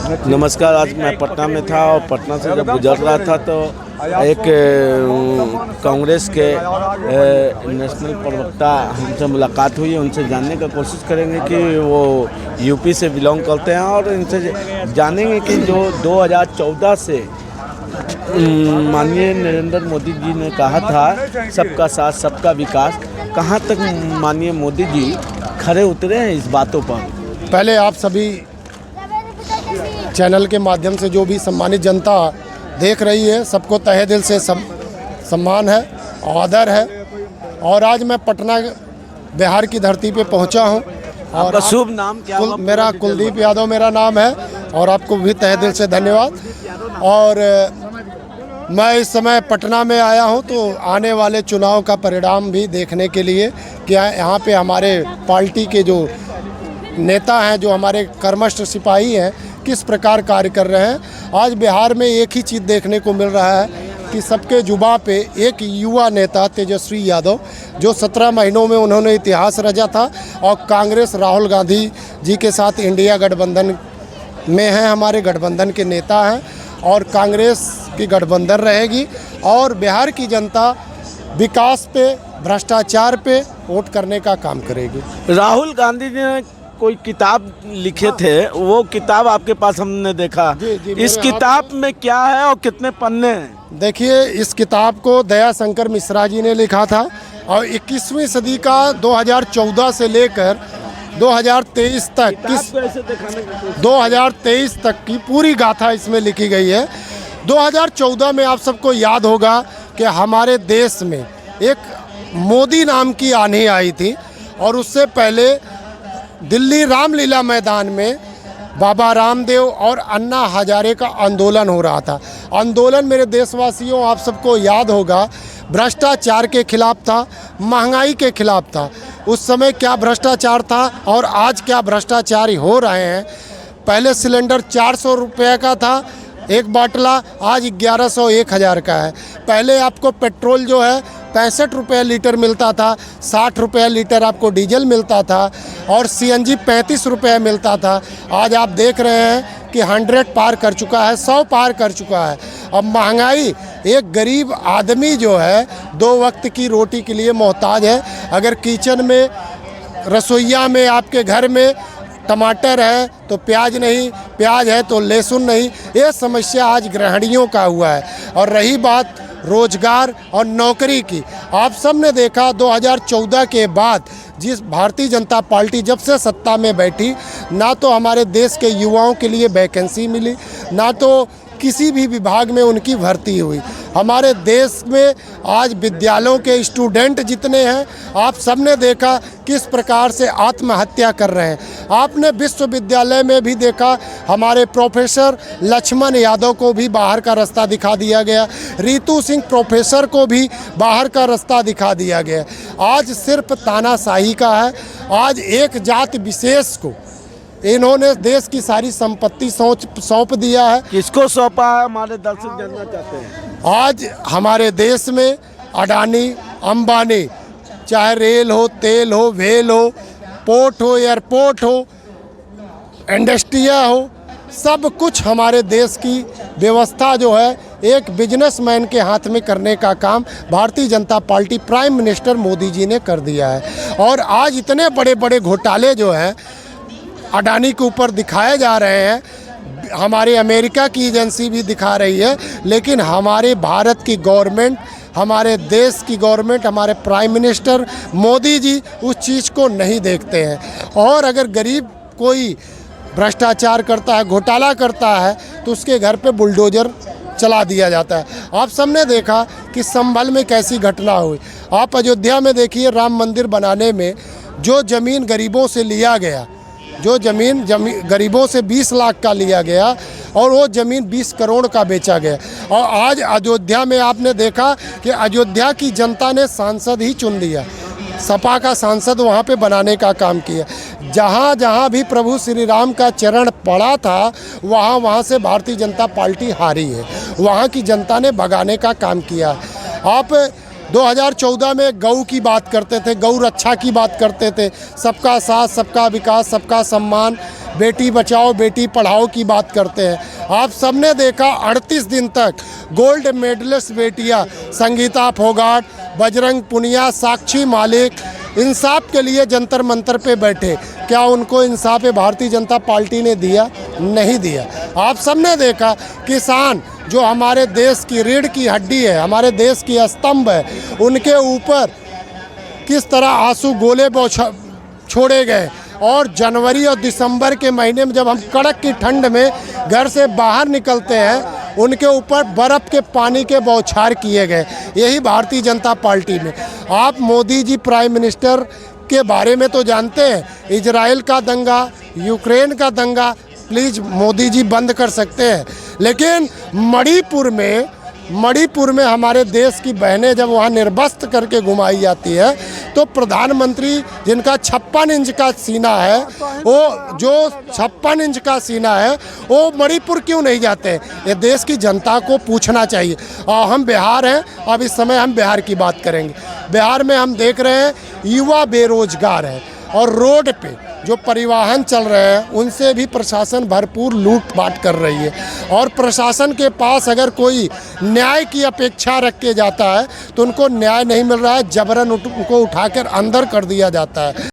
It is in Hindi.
नमस्कार। आज मैं पटना में था और पटना से जब गुजर रहा था तो एक कांग्रेस के नेशनल प्रवक्ता हमसे मुलाकात हुई। उनसे जानने का कोशिश करेंगे कि वो यूपी से बिलोंग करते हैं और इनसे जानेंगे कि जो 2014 से माननीय नरेंद्र मोदी जी ने कहा था सबका साथ सबका विकास, कहाँ तक माननीय मोदी जी खरे उतरे हैं इस बातों पर। पहले आप सभी चैनल के माध्यम से जो भी सम्मानित जनता देख रही है, सबको तहे दिल से सम्मान है, आदर है। और आज मैं पटना बिहार की धरती पे पहुंचा हूं। और शुभ नाम क्या? मेरा कुलदीप यादव मेरा नाम है और आपको भी तहे दिल से धन्यवाद। और मैं इस समय पटना में आया हूं तो आने वाले चुनाव का परिणाम भी देखने के लिए कि यहाँ पे हमारे पार्टी के जो नेता हैं, जो हमारे कर्मठ सिपाही हैं, किस प्रकार कार्य कर रहे हैं। आज बिहार में एक ही चीज़ देखने को मिल रहा है कि सबके जुबां पे एक युवा नेता तेजस्वी यादव, जो 17 महीनों में उन्होंने इतिहास रचा था और कांग्रेस राहुल गांधी जी के साथ इंडिया गठबंधन में है, हमारे गठबंधन के नेता हैं और कांग्रेस की गठबंधन रहेगी। और बिहार की जनता विकास पे, भ्रष्टाचार पे वोट करने का काम करेगी। राहुल गांधी जी ने कोई किताब लिखे थे, वो किताब आपके पास हमने देखा। जी, इस किताब में क्या है और कितने पन्ने हैं? देखिए, इस किताब को दया शंकर मिश्रा जी ने लिखा था और 21वीं सदी का 2014 से लेकर 2023 तक 2023 तक की पूरी गाथा इसमें लिखी गई है। 2014 में आप सबको याद होगा कि हमारे देश में एक मोदी नाम की आंधी आई थी और उससे पहले दिल्ली रामलीला मैदान में बाबा रामदेव और अन्ना हजारे का आंदोलन हो रहा था। आंदोलन मेरे देशवासियों आप सबको याद होगा भ्रष्टाचार के खिलाफ था, महंगाई के खिलाफ था। उस समय क्या भ्रष्टाचार था और आज क्या भ्रष्टाचार हो रहे हैं। पहले सिलेंडर 400 रुपये का था एक बाटला, आज 1100 1000 का है। पहले आपको पेट्रोल जो है 65 रुपये लीटर मिलता था, 60 रुपये लीटर आपको डीजल मिलता था और सीएनजी 35 रुपये मिलता था। आज आप देख रहे हैं कि 100 पार कर चुका है, 100 पार कर चुका है। अब महंगाई, एक गरीब आदमी जो है 2 वक्त की रोटी के लिए मोहताज है। अगर किचन में, रसोइया में, आपके घर में टमाटर है तो प्याज नहीं, प्याज है तो लहसुन नहीं। ये समस्या आज गृहिणियों का हुआ है। और रही बात रोजगार और नौकरी की, आप सब ने देखा 2014 के बाद जिस भारतीय जनता पार्टी जब से सत्ता में बैठी, ना तो हमारे देश के युवाओं के लिए वैकेंसी मिली, ना तो किसी भी विभाग में उनकी भर्ती हुई। हमारे देश में आज विद्यालयों के स्टूडेंट जितने हैं, आप सब ने देखा किस प्रकार से आत्महत्या कर रहे हैं। आपने विश्वविद्यालय में भी देखा, हमारे प्रोफेसर लक्ष्मण यादव को भी बाहर का रास्ता दिखा दिया गया, रितु सिंह प्रोफेसर को भी बाहर का रास्ता दिखा दिया गया। आज सिर्फ तानाशाही का है। आज एक जाति विशेष को इन्होंने देश की सारी संपत्ति सौंप दिया है। किसको सौंपा है, हमारे दर्शक जानना चाहते हैं। आज हमारे देश में अडानी, अंबानी, चाहे रेल हो, तेल हो, वेल हो, पोर्ट हो, एयरपोर्ट हो, इंडस्ट्रिया हो, सब कुछ हमारे देश की व्यवस्था जो है एक बिजनेसमैन के हाथ में करने का काम Bharatiya Janata party, prime minister Modi ji ने कर दिया है। और आज इतने बड़े बड़े घोटाले जो हैं अडानी के ऊपर दिखाए जा रहे हैं, हमारे अमेरिका की एजेंसी भी दिखा रही है, लेकिन हमारे भारत की गवर्नमेंट, हमारे देश की गवर्नमेंट, हमारे प्राइम मिनिस्टर मोदी जी उस चीज़ को नहीं देखते हैं। और अगर गरीब कोई भ्रष्टाचार करता है, घोटाला करता है, तो उसके घर पे बुलडोजर चला दिया जाता है। आप सबने देखा कि संभल में कैसी घटना हुई। आप अयोध्या में देखिए, राम मंदिर बनाने में जो ज़मीन गरीबों से लिया गया, जो ज़मीन गरीबों से 20 लाख का लिया गया और वो ज़मीन 20 करोड़ का बेचा गया। और आज अयोध्या में आपने देखा कि अयोध्या की जनता ने सांसद ही चुन लिया, सपा का सांसद वहाँ पे बनाने का काम किया। जहाँ जहाँ भी प्रभु श्री राम का चरण पड़ा था, वहाँ से भारतीय जनता पार्टी हारी है। वहाँ की जनता ने भगाने का काम किया। आप 2014 में गौ की बात करते थे, गौ रक्षा की बात करते थे, सबका साथ सबका विकास सबका सम्मान, बेटी बचाओ बेटी पढ़ाओ की बात करते हैं। आप सबने देखा 38 दिन तक गोल्ड मेडलिस्ट बेटियां संगीता फोगाट, बजरंग पुनिया, साक्षी मालिक इंसाफ के लिए जंतर मंतर पे बैठे। क्या उनको इंसाफ भारतीय जनता पार्टी ने दिया? नहीं दिया। आप सबने देखा किसान जो हमारे देश की रीढ़ की हड्डी है, हमारे देश की स्तंभ है, उनके ऊपर किस तरह आंसू गोले छोड़े गए। और जनवरी और दिसंबर के महीने में जब हम कड़क की ठंड में घर से बाहर निकलते हैं, उनके ऊपर बर्फ़ के पानी के बौछार किए गए। यही भारतीय जनता पार्टी में। आप मोदी जी प्राइम मिनिस्टर के बारे में तो जानते हैं, इजराइल का दंगा, यूक्रेन का दंगा प्लीज़ मोदी जी बंद कर सकते हैं, लेकिन मणिपुर में हमारे देश की बहनें जब वहाँ निर्वस्त्र करके घुमाई जाती है, तो प्रधानमंत्री जिनका 56 इंच का सीना है, वो जो 56 इंच का सीना है, वो मणिपुर क्यों नहीं जाते? ये देश की जनता को पूछना चाहिए। और हम बिहार हैं, अब इस समय हम बिहार की बात करेंगे। बिहार में हम देख रहे हैं युवा बेरोजगार है और रोड पे जो परिवहन चल रहे हैं उनसे भी प्रशासन भरपूर लूट-पाट कर रही है। और प्रशासन के पास अगर कोई न्याय की अपेक्षा रख के जाता है तो उनको न्याय नहीं मिल रहा है, जबरन उनको उठाकर अंदर कर दिया जाता है।